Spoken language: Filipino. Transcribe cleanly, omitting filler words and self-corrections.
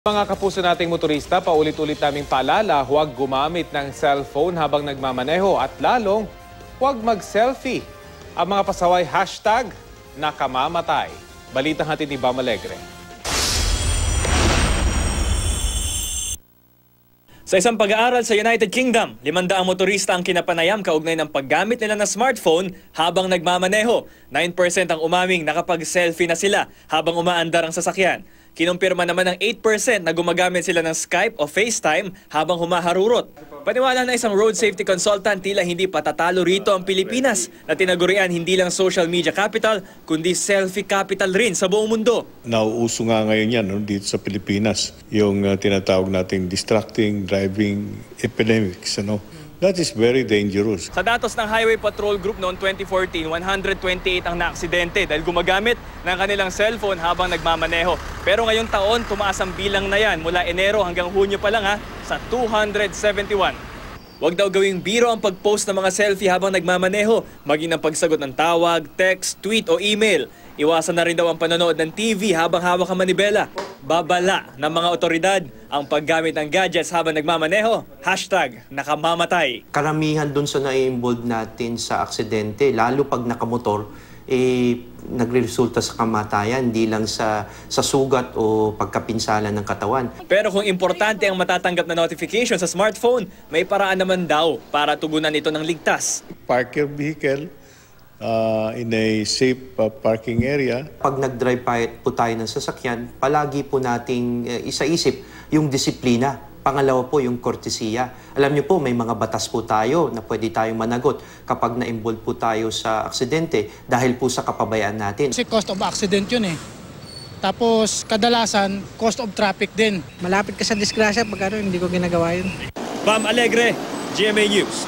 Mga kapuso nating motorista, paulit-ulit naming paalala, huwag gumamit ng cellphone habang nagmamaneho at lalong huwag mag-selfie. Ang mga pasaway #nakamamatay. Balitang hatid ni Bam Alegre. Sa isang pag-aaral sa United Kingdom, 500 motorista ang kinapanayam kaugnay ng paggamit nila ng smartphone habang nagmamaneho. 9% ang umaming nakapag-selfie na sila habang umaandar ang sasakyan. Kinumpirma naman ng 8% na gumagamit sila ng Skype o FaceTime habang humaharurot. Paniwala na isang road safety consultant, tila hindi patatalo rito ang Pilipinas na tinagurian hindi lang social media capital kundi selfie capital rin sa buong mundo. Nauuso nga ngayon yan dito sa Pilipinas, yung tinatawag nating distracting driving epidemics. That is very dangerous. Sa datos ng Highway Patrol Group noong 2014, 128 ang naaksidente dahil gumagamit ng kanilang cellphone habang nagmamaneho. Pero ngayong taon, tumaas ang bilang na yan mula Enero hanggang Hunyo pa lang sa 271. Huwag daw gawing biro ang pag-post ng mga selfie habang nagmamaneho, maging ang pagsagot ng tawag, text, tweet o email. Iwasan na rin daw ang panonood ng TV habang hawak ang manibela. Babala ng mga otoridad ang paggamit ng gadgets habang nagmamaneho. #nakamamatay. Karamihan dun sa na-involve natin sa aksidente, lalo pag nakamotor, nagre-resulta sa kamatayan, hindi lang sa sugat o pagkapinsala ng katawan. Pero kung importante ang matatanggap na notification sa smartphone, may paraan naman daw para tugunan ito ng ligtas. Park your vehicle in a safe parking area. Pag nag-drive po tayo ng sasakyan, palagi po nating isaisip yung disiplina. Pangalawa po yung kortesiya. Alam niyo po, may mga batas po tayo na pwede tayong managot kapag na-involve po tayo sa aksidente dahil po sa kapabayaan natin. Kasi cost of accident yun eh. Tapos kadalasan, cost of traffic din. Malapit ka sa disgrasya pag hindi ko ginagawa yun. Bam Alegre, GMA News.